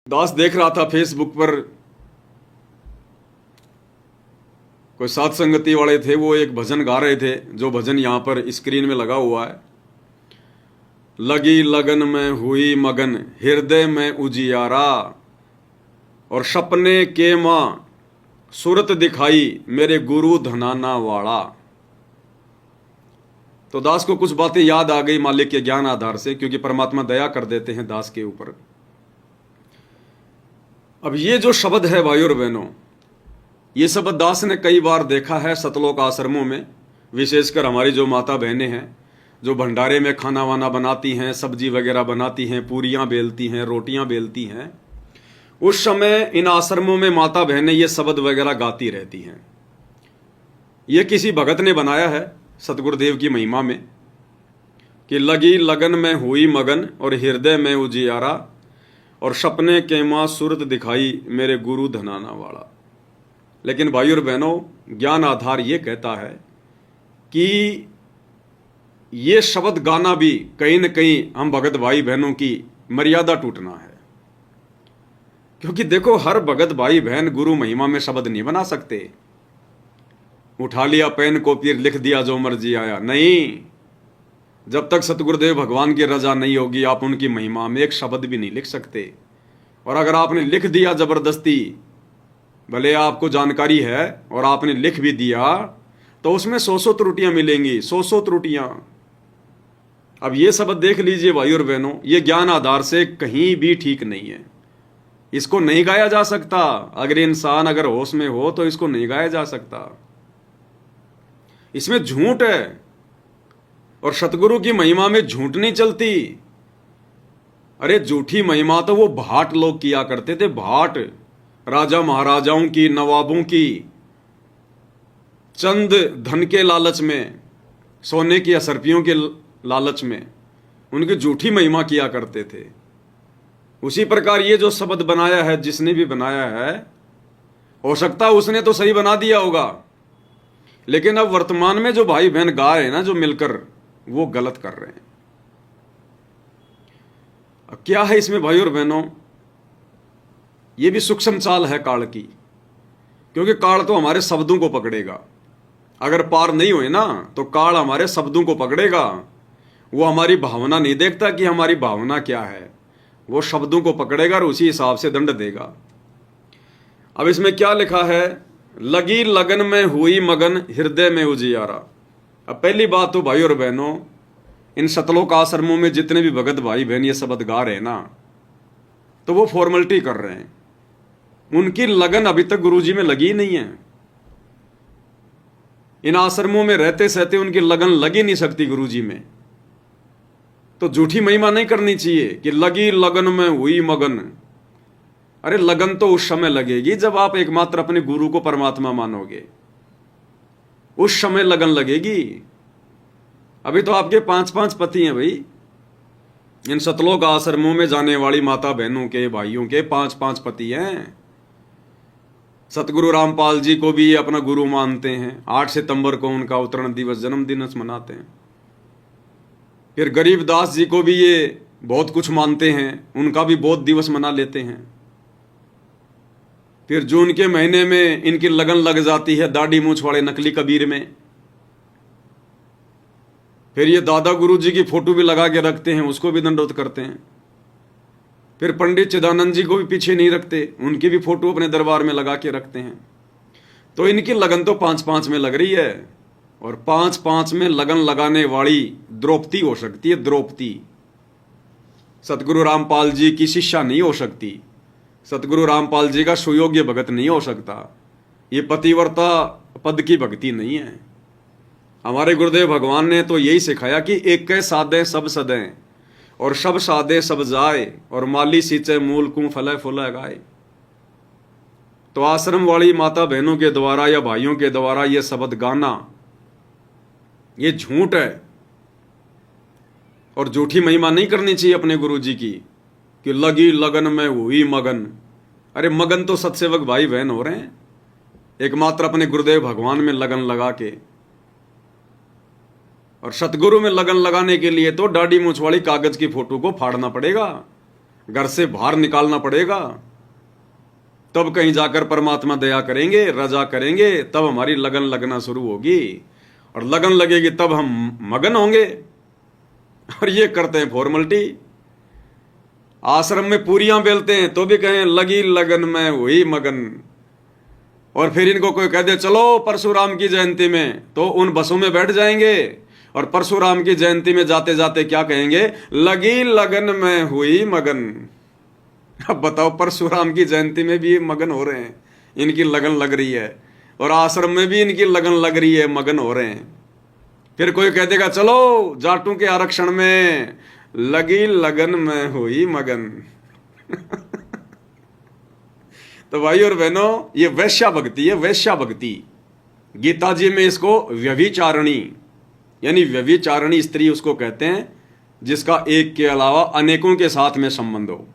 दास देख रहा था फेसबुक पर कोई साथ संगति वाले थे, वो एक भजन गा रहे थे, जो भजन यहाँ पर स्क्रीन में लगा हुआ है। लगी लगन में हुई मगन, हृदय में उजियारा, और सपने के माँ सूरत दिखाई, मेरे गुरु धनाना वाला। तो दास को कुछ बातें याद आ गई मालिक के ज्ञान आधार से, क्योंकि परमात्मा दया कर देते हैं दास के ऊपर। अब ये जो शब्द है भाइयों और बहनों, ये शब्द दास ने कई बार देखा है सतलोक आश्रमों में, विशेषकर हमारी जो माता बहनें हैं जो भंडारे में खाना वाना बनाती हैं, सब्जी वगैरह बनाती हैं, पूरियां बेलती हैं, रोटियां बेलती हैं, उस समय इन आश्रमों में माता बहनें ये शब्द वगैरह गाती रहती हैं। ये किसी भगत ने बनाया है सतगुरुदेव की महिमा में कि लगी लगन में हुई मगन, और हृदय में उजियारा, और सपने के माँ सूरत दिखाई, मेरे गुरु धनाना वाला। लेकिन भाइयों और बहनों, ज्ञान आधार ये कहता है कि ये शब्द गाना भी कहीं न कहीं हम भगत भाई बहनों की मर्यादा टूटना है। क्योंकि देखो, हर भगत भाई बहन गुरु महिमा में शब्द नहीं बना सकते। उठा लिया पेन को फिर लिख दिया जो मर्जी आया, नहीं। जब तक सतगुरुदेव भगवान की रजा नहीं होगी, आप उनकी महिमा में एक शब्द भी नहीं लिख सकते। और अगर आपने लिख दिया जबरदस्ती, भले आपको जानकारी है और आपने लिख भी दिया, तो उसमें 100 त्रुटियां मिलेंगी, 100 त्रुटियां। अब ये शब्द देख लीजिए भाइयों और बहनों, ये ज्ञान आधार से कहीं भी ठीक नहीं है। इसको नहीं गाया जा सकता। अगर इंसान अगर होश में हो तो इसको नहीं गाया जा सकता। इसमें झूठ है, और सतगुरु की महिमा में झूठ नहीं चलती। अरे झूठी महिमा तो वो भाट लोग किया करते थे, भाट, राजा महाराजाओं की, नवाबों की, चंद धन के लालच में, सोने की असरपियों के लालच में उनकी झूठी महिमा किया करते थे। उसी प्रकार ये जो शब्द बनाया है, जिसने भी बनाया है, हो सकता है उसने तो सही बना दिया होगा, लेकिन अब वर्तमान में जो भाई बहन गा रहे हैं ना, जो मिलकर, वो गलत कर रहे हैं। अब क्या है इसमें भाइयों और बहनों, ये भी सूक्ष्म चाल है काल की। क्योंकि काल तो हमारे शब्दों को पकड़ेगा। अगर पार नहीं हुए ना, तो काल हमारे शब्दों को पकड़ेगा। वो हमारी भावना नहीं देखता कि हमारी भावना क्या है, वो शब्दों को पकड़ेगा और उसी हिसाब से दंड देगा। अब इसमें क्या लिखा है, लगी लगन में हुई मगन, हृदय में उजियारा। अब पहली बात तो भाई और बहनों, इन सतलोक आश्रमों में जितने भी भगत भाई बहन ये शब्द गा रहे हैं ना, तो वो फॉर्मेलिटी कर रहे हैं। उनकी लगन अभी तक गुरुजी में लगी नहीं है। इन आश्रमों में रहते सहते उनकी लगन लगी नहीं सकती गुरुजी में। तो झूठी महिमा नहीं करनी चाहिए कि लगी लगन में हुई मगन। अरे लगन तो उस समय लगेगी जब आप एकमात्र अपने गुरु को परमात्मा मानोगे, उस समय लगन लगेगी। अभी तो आपके 5-5 पति हैं भाई। इन सतलोक आश्रमों में जाने वाली माता बहनों के, भाइयों के 5-5 पति हैं। सतगुरु रामपाल जी को भी ये अपना गुरु मानते हैं। 8 सितंबर को उनका अवतरण दिवस, जन्मदिन मनाते हैं। फिर गरीबदास जी को भी ये बहुत कुछ मानते हैं, उनका भी बहुत दिवस मना लेते हैं। फिर जून के महीने में इनकी लगन लग जाती है दाढ़ी मूछ वाले नकली कबीर में। फिर ये दादा गुरु जी की फोटो भी लगा के रखते हैं, उसको भी दंडोत करते हैं। फिर पंडित चिदानंद जी को भी पीछे नहीं रखते, उनकी भी फोटो अपने दरबार में लगा के रखते हैं। तो इनकी लगन तो 5-5 में लग रही है। और 5-5 में लगन लगाने वाली द्रौपदी हो सकती है, द्रौपदी। सतगुरु रामपाल जी की शिष्या नहीं हो सकती। सतगुरु रामपाल जी का सुयोग्य भगत नहीं हो सकता। ये पतिव्रता पद की भक्ति नहीं है। हमारे गुरुदेव भगवान ने तो यही सिखाया कि एक कै साधे सब सदें, और सब साधे सब जाए, और माली सींचे मूल को फले फुले गाए। तो आश्रम वाली माता बहनों के द्वारा या भाइयों के द्वारा ये शब्द गाना, ये झूठ है। और झूठी महिमा नहीं करनी चाहिए अपने गुरु जी की कि लगी लगन में हुई मगन। अरे मगन तो सत्सेवक भाई बहन हो रहे हैं, एकमात्र अपने गुरुदेव भगवान में लगन लगा के। और सतगुरु में लगन लगाने के लिए तो दाढ़ी मूछ वाली कागज की फोटो को फाड़ना पड़ेगा। घर से बाहर निकालना पड़ेगा, तब कहीं जाकर परमात्मा दया करेंगे, रजा करेंगे, तब हमारी लगन लगना शुरू होगी, और लगन लगेगी तब हम मगन होंगे। और ये करते हैं फॉर्मलिटी। आश्रम में पूरियां बेलते हैं तो भी कहें लगी लगन में हुई मगन। और फिर इनको कोई कह दे चलो परशुराम की जयंती में, तो उन बसों में बैठ जाएंगे और परशुराम की जयंती में जाते जाते क्या कहेंगे, लगी लगन में हुई मगन। अब बताओ, परशुराम की जयंती में भी मगन हो रहे हैं, इनकी लगन लग रही है, और आश्रम में भी इनकी लगन लग रही है, मगन हो रहे हैं। फिर कोई कह देगा चलो जाटों के आरक्षण में, लगी लगन में हुई मगन। तो भाई और बहनों, ये वैश्या भक्ति है, वैश्या भक्ति। गीता जी में इसको व्यभिचारिणी, यानी व्यभिचारिणी स्त्री उसको कहते हैं जिसका एक के अलावा अनेकों के साथ में संबंध हो।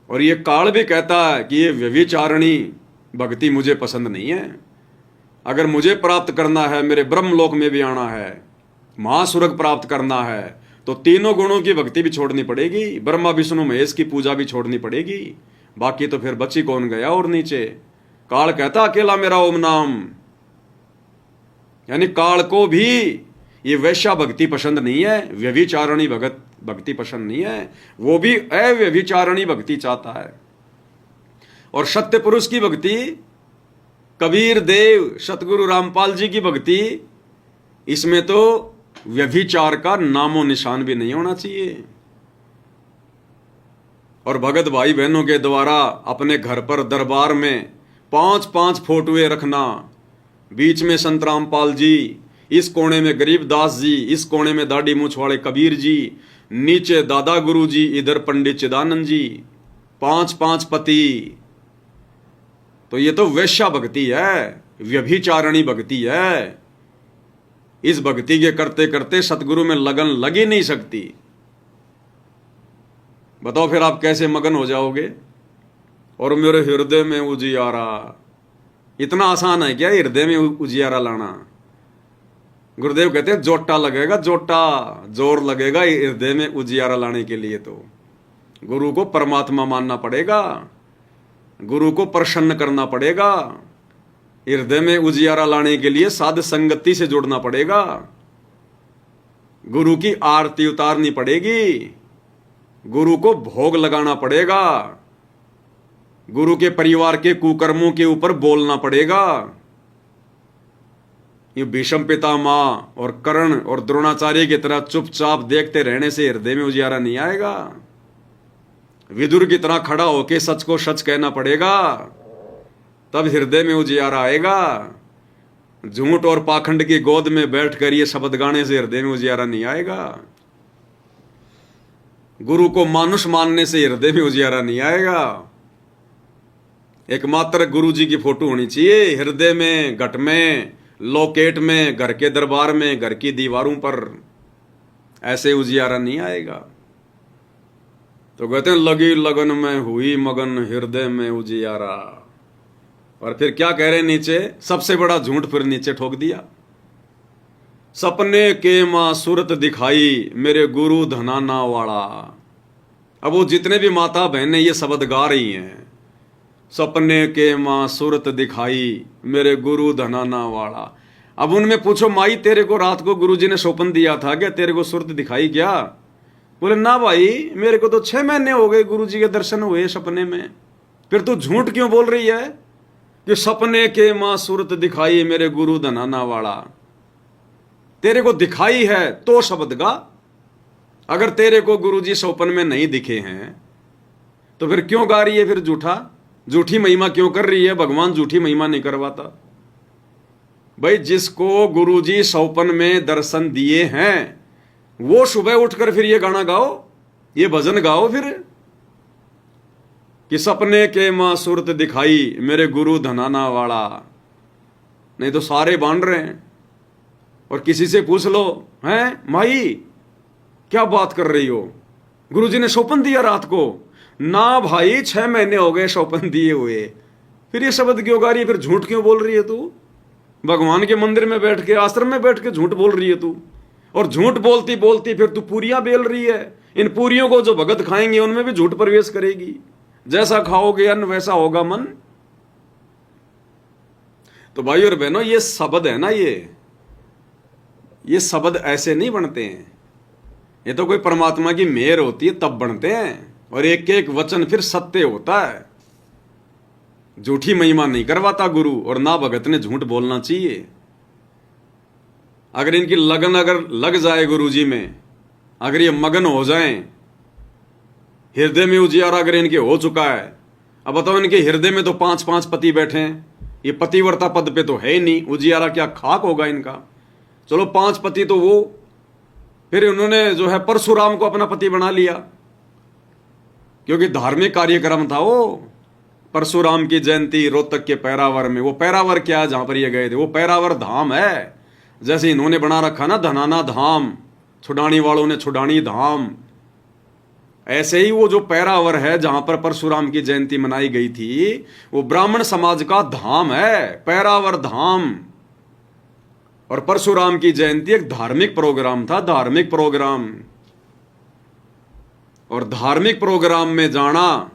और ये काल भी कहता है कि ये व्यभिचारिणी भक्ति मुझे पसंद नहीं है। अगर मुझे प्राप्त करना है, मेरे ब्रह्मलोक में भी आना है, महास्वर्ग प्राप्त करना है, तो तीनों गुणों की भक्ति भी छोड़नी पड़ेगी, ब्रह्मा विष्णु महेश की पूजा भी छोड़नी पड़ेगी। बाकी तो फिर बची कौन गया और नीचे। काल कहता अकेला मेरा ओम नाम। यानी काल को भी ये वैश्या भक्ति पसंद नहीं है, व्यभिचारिणी भक्ति पसंद नहीं है, वो भी अव्यभिचारिणी भक्ति चाहता है। और सत्य पुरुष की भक्ति, कबीर देव, सतगुरु रामपाल जी की भक्ति, इसमें तो व्यभिचार का नामो निशान भी नहीं होना चाहिए। और भगत भाई बहनों के द्वारा अपने घर पर दरबार में 5-5 फोटोएं रखना, बीच में संत रामपाल जी, इस कोने में गरीबदास जी, इस कोने में दाढ़ी मूछ वाले कबीर जी, नीचे दादा गुरु जी, इधर पंडित चिदानंद जी, 5-5 पति। तो ये तो वैश्या भक्ति है, व्यभिचारिणी भक्ति है। इस भक्ति के करते करते सतगुरु में लगन लग ही नहीं सकती। बताओ फिर आप कैसे मगन हो जाओगे। और मेरे हृदय में उजियारा, इतना आसान है क्या हृदय में उजियारा लाना। गुरुदेव कहते हैं जोटा लगेगा, जोटा जोर लगेगा हृदय में उजियारा लाने के लिए। तो गुरु को परमात्मा मानना पड़ेगा, गुरु को प्रसन्न करना पड़ेगा, हृदय में उजियारा लाने के लिए साध संगति से जुड़ना पड़ेगा, गुरु की आरती उतारनी पड़ेगी, गुरु को भोग लगाना पड़ेगा, गुरु के परिवार के कुकर्मों के ऊपर बोलना पड़ेगा। ये भीष्म पितामह और कर्ण और द्रोणाचार्य की तरह चुपचाप देखते रहने से हृदय में उजियारा नहीं आएगा। विदुर की तरह खड़ा होके सच को सच कहना पड़ेगा, तब हृदय में उजियारा आएगा। झूठ और पाखंड की गोद में बैठकर ये शब्द गाने से हृदय में उजियारा नहीं आएगा। गुरु को मानुष मानने से हृदय में उजियारा नहीं आएगा। एकमात्र गुरु जी की फोटो होनी चाहिए हृदय में, घट में, लोकेट में, घर के दरबार में, घर की दीवारों पर। ऐसे उजियारा नहीं आएगा। तो कहते हैं लगी लगन में हुई मगन, हृदय में उजियारा। और फिर क्या कह रहे हैं नीचे, सबसे बड़ा झूठ फिर नीचे ठोक दिया। सपने के मां सूरत दिखाई मेरे गुरु धनाना वाला। अब वो जितने भी माता बहनें ये शब्द गा रही हैं, सपने के मां सूरत दिखाई मेरे गुरु धनाना वाला। अब उनमें पूछो, माई तेरे को रात को गुरुजी ने स्वप्न दिया था क्या, तेरे को सूरत दिखाई क्या? बोले ना भाई, मेरे को तो 6 महीने हो गए गुरुजी के दर्शन हुए सपने में। फिर तू झूठ क्यों बोल रही है कि सपने के मां सूरत दिखाई मेरे गुरु धनाना वाला? तेरे को दिखाई है तो शब्द गा। अगर तेरे को गुरुजी स्वप्न में नहीं दिखे हैं तो फिर क्यों गा रही है? फिर झूठी महिमा क्यों कर रही है? भगवान झूठी महिमा नहीं करवाता भाई। जिसको गुरुजी स्वप्न में दर्शन दिए हैं वो सुबह उठकर फिर ये गाना गाओ, ये भजन गाओ फिर, कि सपने के मां सूरत दिखाई मेरे गुरु धनाना वाला। नहीं तो सारे बांध रहे हैं। और किसी से पूछ लो, हैं माई क्या बात कर रही हो, गुरुजी ने स्वप्न दिया रात को? ना भाई, 6 महीने हो गए स्वप्न दिए हुए। फिर ये शब्द क्यों गा रही है? फिर झूठ क्यों बोल रही है तू? भगवान के मंदिर में बैठ के, आश्रम में बैठ के झूठ बोल रही है तू। और झूठ बोलती बोलती फिर तू पूरियां बेल रही है इन पूरियों को जो भगत खाएंगे उनमें भी झूठ प्रवेश करेगी। जैसा खाओगे अन्न वैसा होगा मन। तो भाई और बहनों, ये शब्द है ना, ये शब्द ऐसे नहीं बनते हैं। ये तो कोई परमात्मा की मेहर होती है तब बनते हैं। और एक एक वचन फिर सत्य होता है। झूठी महिमा नहीं करवाता गुरु, और ना भगत ने झूठ बोलना चाहिए। अगर इनकी लगन अगर लग जाए गुरु जी में, अगर ये मगन हो जाएं, हृदय में उजियारा अगर इनके हो चुका है। अब बताओ, इनके हृदय में तो 5-5 पति बैठे हैं, ये पतिव्रता पद पे तो है ही नहीं, उजियारा क्या खाक होगा इनका। चलो 5 पति तो वो, फिर उन्होंने जो है परशुराम को अपना पति बना लिया, क्योंकि धार्मिक कार्यक्रम था वो। परशुराम की जयंती रोहतक के पैरावर में। वो पैरावर क्या है जहां पर ये गए थे, वो पैरावर धाम है। जैसे इन्होंने बना रखा ना धनाना धाम, छुडानी वालों ने छुडानी धाम, ऐसे ही वो जो पैरावर है जहां पर परशुराम की जयंती मनाई गई थी, वो ब्राह्मण समाज का धाम है, पैरावर धाम। और परशुराम की जयंती एक धार्मिक प्रोग्राम था, धार्मिक प्रोग्राम। और धार्मिक प्रोग्राम में जाना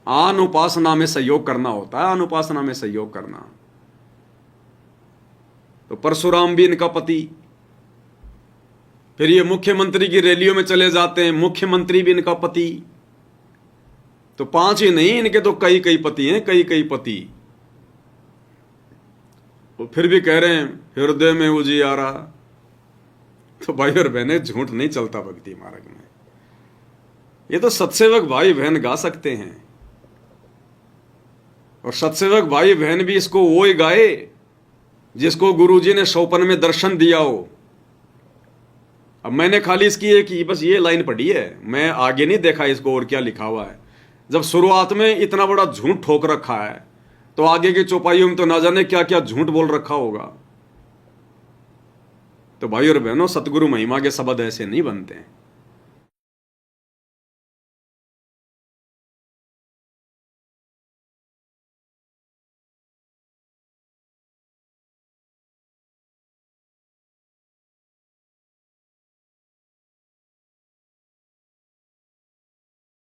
अनुपासना में सहयोग करना होता है, अनुपासना में सहयोग करना। तो परशुराम भी इनका पति। फिर ये मुख्यमंत्री की रैलियों में चले जाते हैं, मुख्यमंत्री भी इनका पति। तो 5 ही नहीं, इनके तो कई कई पति हैं, कई कई पति। तो फिर भी कह रहे हैं हृदय में उजियारा। तो भाई और बहनें, झूठ नहीं चलता भक्ति मार्ग में। ये तो सत्सेवक भाई बहन गा सकते हैं, और सत्सेवक भाई बहन भी इसको वो ही गाए जिसको गुरुजी ने सौपन में दर्शन दिया हो। अब मैंने खाली इसकी एक ही बस ये लाइन पढ़ी है, मैं आगे नहीं देखा इसको और क्या लिखा हुआ है। जब शुरुआत में इतना बड़ा झूठ ठोक रखा है, तो आगे की चौपाइयों में तो ना जाने क्या क्या झूठ बोल रखा होगा। तो भाई और बहनों, सतगुरु महिमा के शब्द ऐसे नहीं बनते हैं।